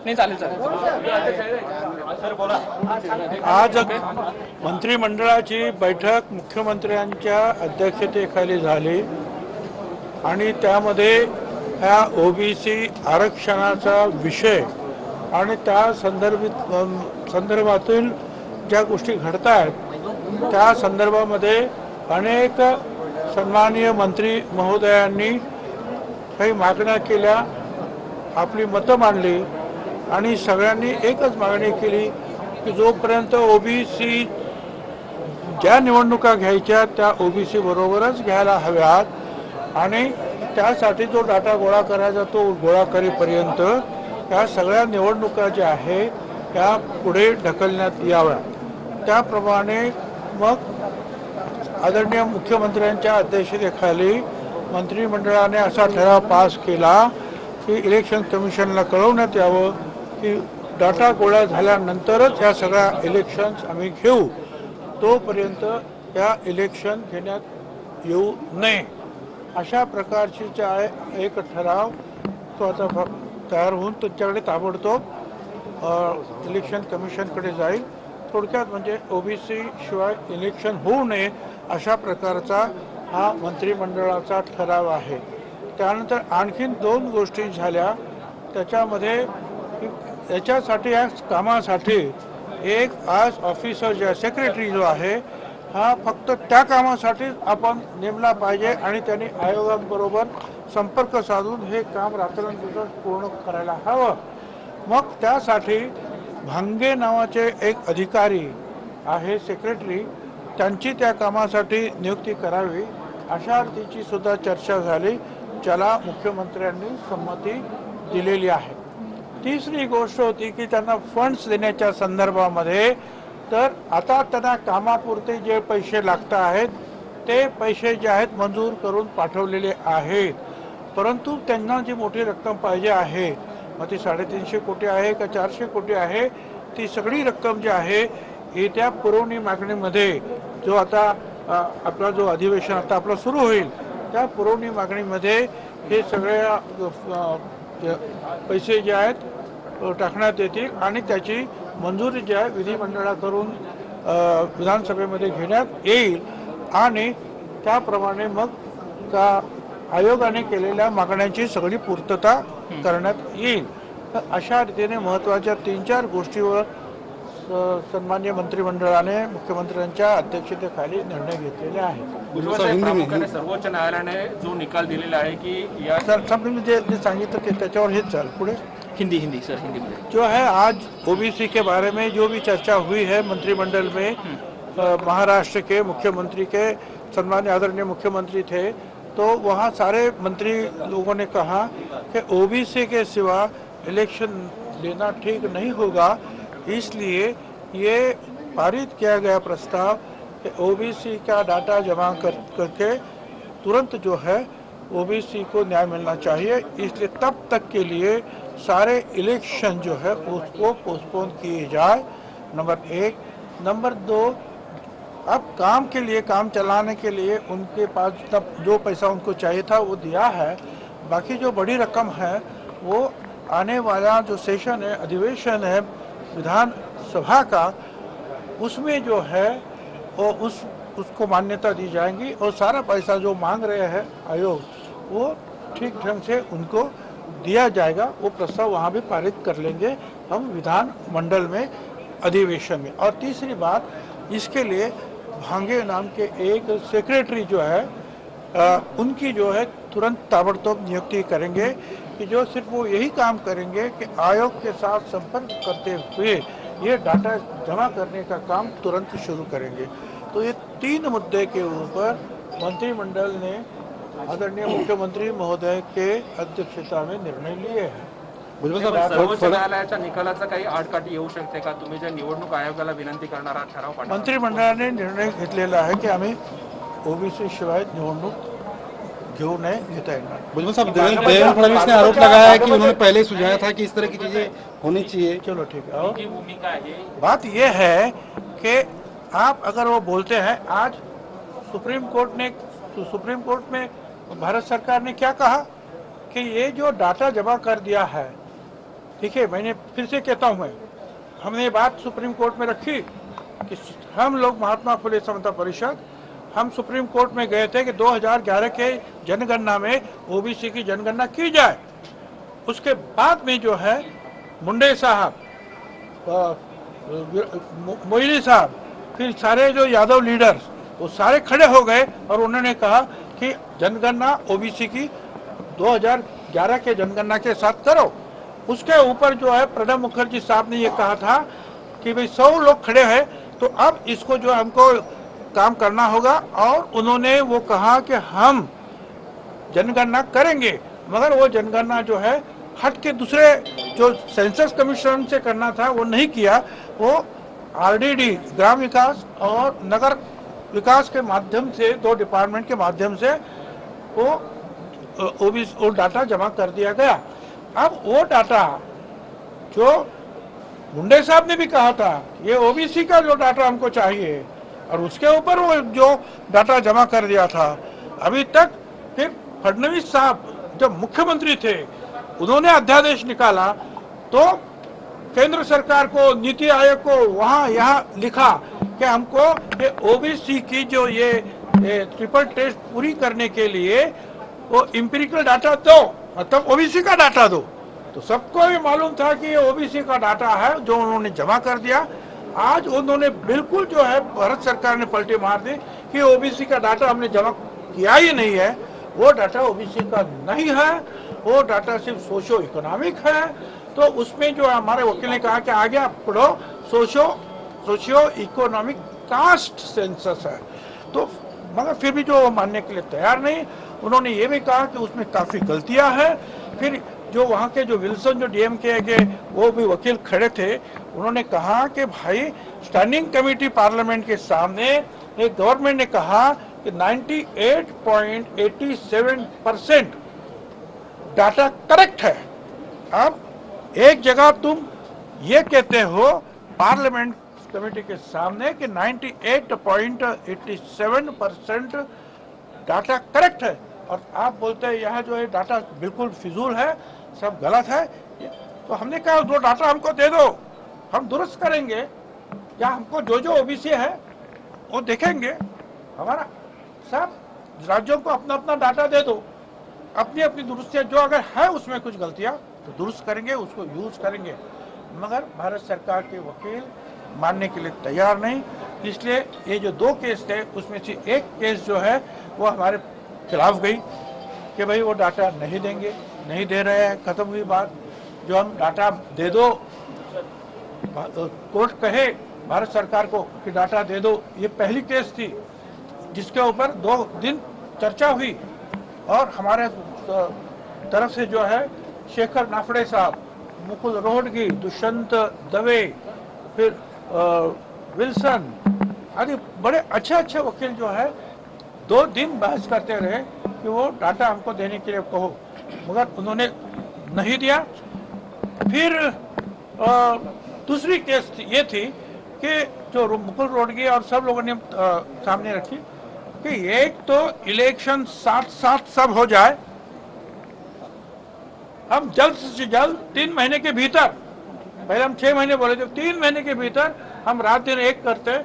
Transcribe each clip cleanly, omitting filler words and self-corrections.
नाही चालेल चालेल. आज मंत्रिमंडळाची बैठक मुख्यमंत्र्यांच्या अध्यक्षतेखाली झाली आणि त्यामध्ये ह्या ओबीसी आरक्षणाचा विषय आणि त्या संदर्भातील ज्या गोष्टी घडत आहेत त्या संदर्भामध्ये अनेक सन्माननीय मंत्री महोदयांनी काही मागण्या केल्या, आपली मतं मांडली आणि सगळ्यांनी एकच मागणी केली की जोपर्यंत ओबीसी ज्या निवडणुका घ्यायच्या त्या ओबीसी बरोबरच घ्यायला हव्यात आणि त्यासाठी जो डाटा गोळा करायचा तो गोळा करेपर्यंत त्या सगळ्या निवडणुका ज्या आहे त्या पुढे ढकलण्यात याव्या. त्याप्रमाणे मग आदरणीय मुख्यमंत्र्यांच्या अध्यक्षतेखाली मंत्रिमंडळाने असा ठराव पास केला की इलेक्शन कमिशनला कळवण्यात यावं की डाटा गोळा झाल्यानंतरच ह्या सगळ्या इलेक्शन्स आम्ही घेऊ, तोपर्यंत या इलेक्शन घेण्यात येऊ नये. अशा प्रकारची जे आहे एक ठराव तो आता तयार होऊन तुमच्याकडे ताबडतोब इलेक्शन कमिशनकडे जाईल. थोडक्यात म्हणजे ओबीसी शिवाय इलेक्शन होऊ नये अशा प्रकारचा हा मंत्रिमंडळाचा ठराव आहे. त्यानंतर आणखीन 2 गोष्टी झाल्या त्याच्यामध्ये. याच्यासाठी या कामासाठी एक आज ऑफिसर जे सेक्रेटरी जो आहे हा फक्त त्या कामासाठी आपण नेमला पाहिजे आणि त्यांनी आयोगाबरोबर संपर्क साधून हे काम रात्रंदिवस पूर्ण करायला हवं. मग त्यासाठी भांगे नावाचे एक अधिकारी आहे सेक्रेटरी, त्यांची त्या कामासाठी नियुक्ती करावी अशा अर्थीची सुद्धा चर्चा झाली, ज्याला मुख्यमंत्र्यांनी संमती दिलेली आहे. तिसरी गोष्ट होती की त्यांना फंड्स देण्याच्या संदर्भामध्ये तर आता त्यांना कामापुरते जे पैसे लागत आहेत ते पैसे जे आहेत मंजूर करून पाठवलेले आहेत, परंतु त्यांना जी मोठी रक्कम पाहिजे आहे मग ती 350 कोटी आहे का 400 कोटी आहे, ती सगळी रक्कम जी आहे येत्या पुरवणी मागणीमध्ये जो आता आपला जो अधिवेशन आता आपलं सुरू होईल त्या पुरवणी मागणीमध्ये हे सगळ्या पैसे जे आहेत टाकण्यात येतील आणि त्याची मंजुरी जी आहे विधिमंडळाकडून विधानसभेमध्ये घेण्यात येईल आणि त्याप्रमाणे मग त्या आयोगाने केलेल्या मागण्यांची सगळी पूर्तता करण्यात येईल. अशा रीतीने महत्त्वाच्या 3-4 गोष्टीवर सन्मान्य मंत्रिमंडळाने मुख्यमंत्र्यांच्या अध्यक्षतेखाली निर्णय घेतलेले आहेत. सर्वोच्च न्यायालयाने जो निकाल दिलेला आहे की या जे सांगितलं ते त्याच्यावर हेच चाल पुढे हिंदी सर हिंदी में जो है आज ओबीसी के बारे में जो भी चर्चा हुई है मंत्रिमंडल में, महाराष्ट्र के मुख्यमंत्री के सम्मान्य आदरणीय मुख्यमंत्री थे तो वहाँ सारे मंत्री लोगों ने कहा कि ओबीसी के सिवा इलेक्शन लेना ठीक नहीं होगा, इसलिए ये पारित किया गया प्रस्ताव कि ओबीसी का डाटा जमा करके तुरंत जो है ओबीसी को न्याय मिलना चाहिए, इसलिए तब तक के लिए सारे इलेक्शन जो है उसको पोस्टपोन किए जाए, नंबर 1. नंबर 2, अब काम के लिए काम चलाने के लिए उनके पास तब जो पैसा उनको चाहिए था वो दिया है, बाकी जो बड़ी रकम है वो आने वाला जो सेशन है अधिवेशन है विधानसभा का उसमें जो है वो उसको मान्यता दी जाएगी और सारा पैसा जो मांग रहे हैं आयोग वो ठीक ढंग से उनको दिया जाएगा. वो प्रस्ताव वहाँ भी पारित कर लेंगे हम विधानमंडल में अधिवेशन में. और तीसरी बात, इसके लिए भांगे नाम के एक सेक्रेटरी जो है उनकी जो है तुरंत ताबड़तोड़ नियुक्ति करेंगे कि जो सिर्फ वो यही काम करेंगे कि आयोग के साथ संपर्क करते हुए ये डाटा जमा करने का काम तुरंत शुरू करेंगे. तो ये 3 मुद्दे के ऊपर मंत्रिमंडल ने आदरणीय मुख्यमंत्री महोदय के अध्यक्षता में निर्णय लिए हैं. सर्वोच्च न्यायालयाच्या निकालाचा काही आडकाठी येऊ शकते का? तुम्ही जे निवडणूक आयोगाला विनंती करणारा ठराव पाठवला, मंत्रिमंडळाने निर्णय घेतलेला आहे की आम्ही ओबीसी शिवाय निवडणूक घेऊ नये घेता येणार. भुजबल साहब, देवेंद्र फडणवीस ने आरोप लगाया है कि उन्होंने पहले सुझाया था कि इस तरह की चीजें होनी चाहिए. चलो ठीक है. और भूमिका है बात यह है कि आप अगर वो बोलते हैं, आज सुप्रीम कोर्ट में भारत सरकार ने क्या कहा कि ये जो डाटा जमा कर दिया है, देखिए मैंने फिर से कहता हूँ, मैं हमने ये बात सुप्रीम कोर्ट में रखी कि हम लोग महात्मा फुले समता परिषद हम सुप्रीम कोर्ट में गए थे कि 2011 के जनगणना में ओबीसी की जनगणना की जाए। उसके बाद में जो है मुंडे साहब, मोइली साहब, फिर सारे जो यादव लीडर्स वो सारे खड़े हो गए और उन्होंने कहा कि जनगणना ओबीसी की 2011 के जनगणना के साथ करो। उसके ऊपर जो है प्रणब मुखर्जी साहब ने ये कहा था कि भाई 100 लोग खड़े हैं तो अब इसको जो हमको काम करना होगा, और उन्होंने वो कहा कि हम जनगणना करेंगे, मगर वो जनगणना जो है हट के दूसरे जो सेंसस कमीशन से करना था वो नहीं किया। वो आरडीडी ग्राम विकास और नगर विकास के माध्यम से, 2 डिपार्टमेंट के माध्यम से वो डाटा जमा कर दिया गया। अब वो डाटा जो मुंडे साहब ने भी कहा था ये ओबीसी का जो डाटा हमको चाहिए, और उसके ऊपर वो जो डाटा जमा कर दिया था अभी तक। फिर फडणवीस साहब जब मुख्यमंत्री थे उन्होंने अध्यादेश निकाला तो केंद्र सरकार को, नीति आयोग को वहां यहाँ लिखा कि हमको ये ओबीसी की जो ये ट्रिपल टेस्ट पूरी करने के लिए वो इंपेरिकल डाटा दो, मतलब ओबीसी का डाटा दो। तो सबको ये मालूम था कि ये ओबीसी का डाटा है जो उन्होंने जमा कर दिया। आज उन्होंने बिल्कुल जो है भारत सरकार ने पलटी मार दी कि ओबीसी का डाटा हमने जमा किया ही नहीं है, वो डाटा ओबीसी का नहीं है, वो डाटा सिर्फ सोशो इकोनॉमिक है। तो उसमें जो हमारे वकील ने कहा कि आगे आप पढ़ो, सोशियो इकोनॉमिक कास्ट सेंसस है। तो मगर फिर भी जो मानने के लिए तैयार नहीं। उन्होंने ये भी कहा कि उसमें काफ़ी गलतियां हैं। फिर जो वहाँ के जो विल्सन जो डीएमके के वो भी वकील खड़े थे, उन्होंने कहा कि भाई स्टैंडिंग कमेटी पार्लियामेंट के सामने एक गवर्नमेंट ने कहा कि 98.87% डाटा करेक्ट है। अब एक जगह तुम ये कहते हो पार्लियामेंट कमेटी के सामने कि 98.87% डाटा करेक्ट है, और आप बोलते हैं यहाँ जो है डाटा बिल्कुल फिजूल है, सब गलत है। तो हमने कहा वो डाटा हमको दे दो, हम दुरुस्त करेंगे, या हमको जो ओबीसी है वो देखेंगे। हमारा सब राज्यों को अपना अपना डाटा दे दो, अपनी अपनी दुरुस्तियाँ जो अगर है उसमें कुछ गलतियाँ तो दुरुस्त करेंगे, उसको यूज करेंगे। मगर भारत सरकार के वकील मानने के लिए तैयार नहीं। इसलिए ये जो 2 केस थे उसमें से एक केस जो है वो हमारे खिलाफ गई कि भाई वो डाटा नहीं देंगे, नहीं दे रहे हैं, खत्म हुई बात। जो हम डाटा दे दो, कोर्ट कहे भारत सरकार को कि डाटा दे दो, ये पहली केस थी जिसके ऊपर 2 दिन चर्चा हुई। और हमारे तरफ से जो है शेखर नाफड़े साहब, मुकुल रोहटगी, दुष्यंत दवे, फिर विल्सन आदि बड़े अच्छे वकील जो है 2 दिन बहस करते रहे कि वो डाटा हमको देने के लिए कहो, मगर उन्होंने नहीं दिया। फिर दूसरी केस ये थी कि जो मुकुल रोहटगी और सब लोगों ने सामने रखी कि एक तो इलेक्शन साथ सब हो जाए, हम जल्द से जल्द 3 महीने के भीतर, पहले हम 6 महीने बोले थे, 3 महीने के भीतर हम रात दिन एक करते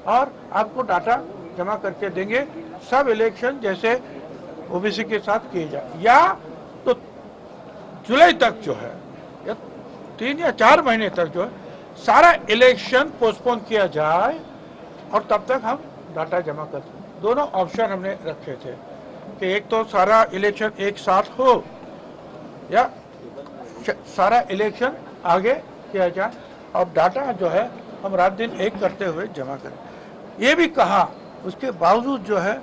और आपको डाटा जमा करके देंगे, सब इलेक्शन जैसे ओबीसी के साथ किए जाए, या तो जुलाई तक जो है, या 3 या 4 महीने तक जो है सारा इलेक्शन पोस्टपोन किया जाए और तब तक हम डाटा जमा करते। दोनों ऑप्शन हमने रखे थे कि एक तो सारा इलेक्शन एक साथ हो, या सारा इलेक्शन आगे किया जाए और डाटा जो है हम रात दिन एक करते हुए जमा करें। ये भी कहा, उसके बावजूद जो है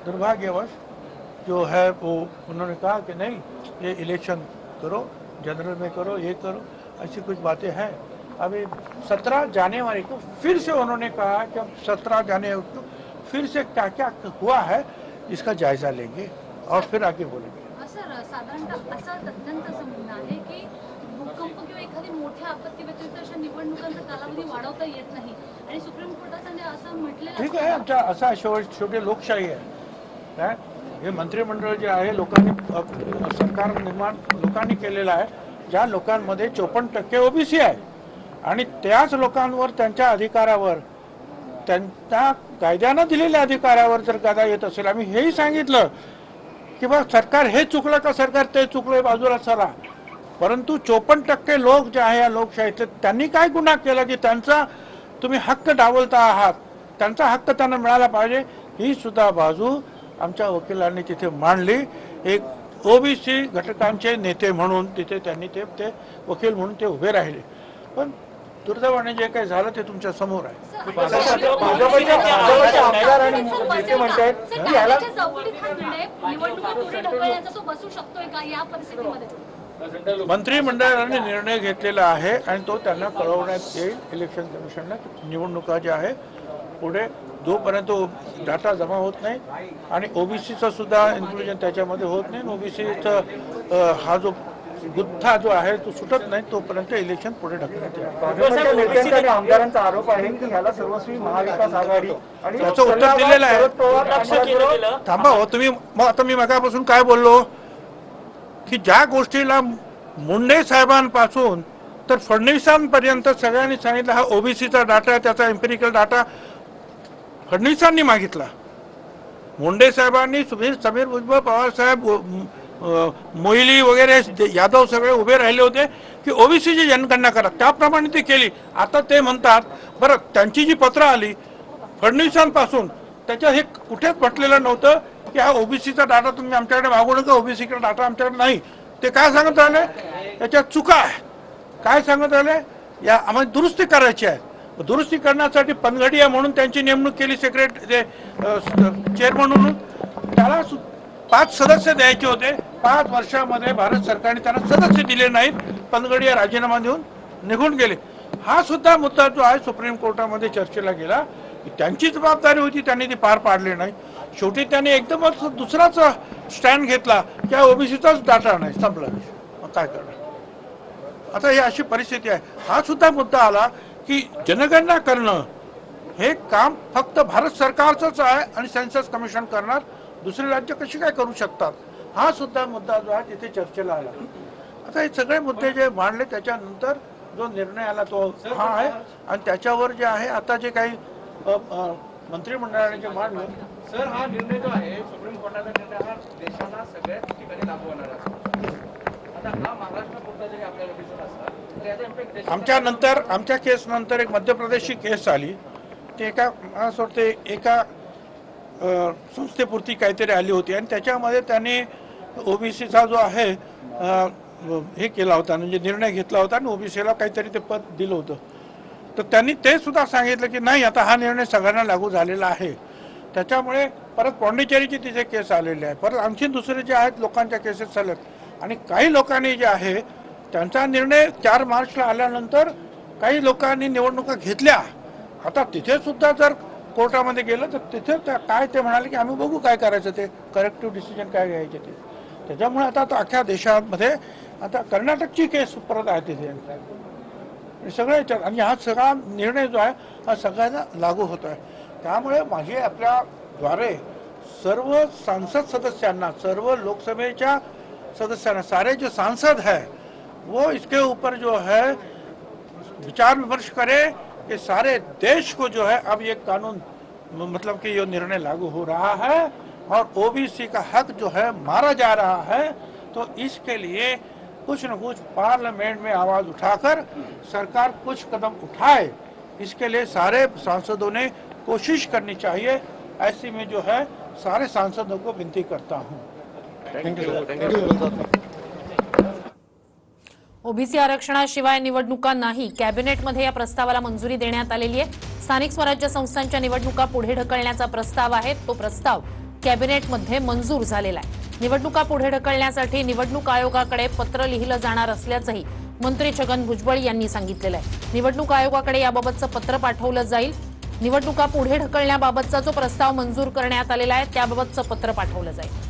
दुर्भाग्यवश जो है वो उन्होंने कहा कि नहीं, ये इलेक्शन करो, जनरल में करो, ये करो, ऐसी कुछ बातें हैं। अभी 17 जनवरी को फिर से उन्होंने कहा कि हम 17 जनवरी को फिर से क्या क्या हुआ है इसका जायजा लेंगे और फिर आगे बोलेंगे। सर, साधारणतः असं तज्ञांचं असं म्हणणं आहे की भूकंप किंवा एखादी मोठ्या आपत्ती व्यतिरिक्त अशा निवडणुकांचा कालावधी वाढवता येत नाही आणि सुप्रीम कोर्टाने असं म्हटलेलं ठीक आहे, आमच्या असा शेवटी लोकशाही आहे, हे मंत्रिमंडळ जे आहे लोकांनी सरकार निर्माण लोकांनी केलेलं आहे, ज्या लोकांमध्ये 54% ओबीसी आहे आणि त्याच लोकांवर त्यांच्या अधिकारावर त्यांच्या कायद्यानं दिलेल्या अधिकारावर जर गदा येत असेल, आम्ही हेही सांगितलं की बा सरकार हे चुकलं का सरकार ते चुकलं बाजूला चला, परंतु 54% लोक जे आहे या लोकशाहीतले त्यांनी काय गुन्हा केला की त्यांचा तुम्ही हक्क डावलता आहात, त्यांचा हक्क त्यांना मिळाला पाहिजे, ही सुद्धा बाजू आमच्या वकिलांनी तिथे मांडली। एक ओबीसी घटकांचे नेते म्हणून तिथे त्यांनी ते वकील म्हणून ते उभे राहिले, पण दुर्दैवाने जे काही झालं ते तुमच्या समोर आहे। आमदार आणि नेते म्हणतात की याला चौकटीत हा निर्णय निवडणुका पुढे ढकलण्याचा तो बसू शकतोय का या परिस्थितीमध्ये? मंत्रिमंडळाने निर्णय घेतलेला आहे आणि तो त्यांना कळवण्यात येईल इलेक्शन कमिशनला। निवडणुका ज्या आहे पुढे जोपर्यंत डाटा जमा होत नाही आणि ओबीसीचा सुद्धा इन्क्लुजन त्याच्यामध्ये होत नाही, ओबीसीचा हा जो गुत्था जो आहे तो सुटत नाही तोपर्यंत इलेक्शन पुढे ढकलण्यात येईल। भाजपच्या नेत्यांचा आणि आमदारांचा आरोप आहे की ह्याला सर्वस्वी महाविकास आघाडी आणि त्याचं उत्तर दिलेलं आहे। थांबा हो तुम्ही, मग आता मी मगापासून काय बोललो की ज्या गोष्टीला मुंडे साहेबांपासून तर फडणवीसांपर्यंत सगळ्यांनी सांगितलं हा ओबीसीचा डाटा, त्याचा एम्पिरिकल डाटा फडणवीसांनी मागितला। मुंडे साहेबांनी समीर भुजबळ, पवार साहेब, मोहिली वगैरे यादव सगळे उभे राहिले होते की ओबीसीची जनगणना करा, त्याप्रमाणे ते केली। आता ते म्हणतात बरं त्यांची जी पत्र आली फडणवीसांपासून त्याच्यात हे कुठेच म्हटलेलं नव्हतं की हा ओबीसीचा डाटा तुम्ही आमच्याकडे मागू नका, ओबीसीचा डाटा आमच्याकडे नाही। ते काय सांगत राहिले त्याच्यात चुका आहे, काय सांगत राहिले या आम्हाला दुरुस्ती करायची आहे। दुरुस्ती करण्यासाठी पनघडिया म्हणून त्यांची नेमणूक केली सेक्रेटरी चेअरमन म्हणून, त्याला 5 सदस्य द्यायचे होते, 5 वर्षामध्ये भारत सरकारने त्यांना सदस्य दिले नाहीत, पनघडिया राजीनामा देऊन निघून गेले। हा सुद्धा मुद्दा जो आहे सुप्रीम कोर्टामध्ये चर्चेला गेला, त्यांची जबाबदारी होती त्यांनी ती पार पाडली नाही। शेवटी त्यांनी एकदमच दुसराच स्टँड घेतला की ओबीसीचाच डाटा नाही, संपला विषय, काय करणार। आता ही अशी परिस्थिती आहे। हा सुद्धा मुद्दा आला की जनगणना करणं हे काम फक्त भारत सरकारचंच आहे आणि सेन्सस कमिशन करणार, दुसरे राज्य कशी काय करू शकतात, हा सुद्धा मुद्दा जो आहे तिथे चर्चेला आला। आता हे सगळे मुद्दे जे मांडले त्याच्यानंतर जो निर्णय आला तो हा आहे आणि त्याच्यावर जे आहे आता जे काही मंत्रिमंडळाने जे मांडलं, सर हा निर्णय जो आहे सुप्रीम कोर्टाचा निर्णय हा देशाला सगळ्याच ठिकाणी लागू होणार आहे। आता हा महाराष्ट्रापुरता जरी आपल्याला दिसत असला तर याचा इम्पॅक्ट आमच्या केस नंतर एक मध्य प्रदेशची केस आली, ते एका मला असं वाटतं एका संस्थेपुरती काहीतरी आली होती आणि त्याच्यामध्ये त्यांनी ओबीसीचा जो आहे हे केला होता, म्हणजे निर्णय घेतला होता आणि ओबीसीला काहीतरी ते पद दिलं होतं। तर त्यांनी ते सुद्धा सांगितलं की नाही आता हा निर्णय सगळ्यांना लागू झालेला आहे। त्याच्यामुळे परत पॉंडिचेरीची तिथे केस आलेली आहे, परत आणखी दुसरे जे आहेत लोकांच्या केसेस चालत आणि काही लोकांनी जे आहे त्यांचा निर्णय 4 मार्चला आल्यानंतर काही लोकांनी निवडणुका घेतल्या। आता तिथे सुद्धा जर कोर्टामध्ये गेलं तर तिथे काय ते म्हणाले की आम्ही बघू काय करायचं, ते करेक्टिव्ह डिसिजन काय घ्यायचे ते। त्याच्यामुळे आता अख्ख्या देशामध्ये आता कर्नाटकची केस परत आहे तिथे सगळ्या याच्यात आणि हा सगळा निर्णय जो आहे हा सगळ्यांना लागू होतो आहे। त्यामुळे माझे आपल्याद्वारे सर्व सांसद सदस्यांना, सर्व लोकसभेच्या सदस्यांना, सारे जो सांसद है वो इसके ऊपर जो है विचार विमर्श करे कि सारे देश को जो है अब ये कानून मतलब कि ये निर्णय लागू हो रहा है और ओबीसी का हक जो है मारा जा रहा है, तो इसके लिए कुछ न कुछ पार्लियामेंट में आवाज उठाकर सरकार कुछ कदम उठाए, इसके लिए सारे सांसदों ने कोशिश करनी चाहिए। ऐसी में जो है सारे सांसदों को विनती करता हूँ। ओबीसी आरक्षणाशिवाय निवडणुका नाही, कॅबिनेटमध्ये या प्रस्तावाला मंजुरी देण्यात आलेली आहे। स्थानिक स्वराज्य संस्थांच्या निवडणुका पुढे ढकलण्याचा प्रस्ताव आहे, तो प्रस्ताव कॅबिनेटमध्ये मंजूर झालेला आहे। निवडणुका पुढे ढकलण्यासाठी निवडणूक आयोगाकडे पत्र लिहिलं जाणार असल्याचंही मंत्री छगन भुजबळ यांनी सांगितलेलं आहे। निवडणूक आयोगाकडे याबाबतचं पत्र पाठवलं जाईल। निवडणुका पुढे ढकलण्याबाबतचा जो प्रस्ताव मंजूर करण्यात आलेला आहे त्याबाबतचं पत्र पाठवलं जाईल।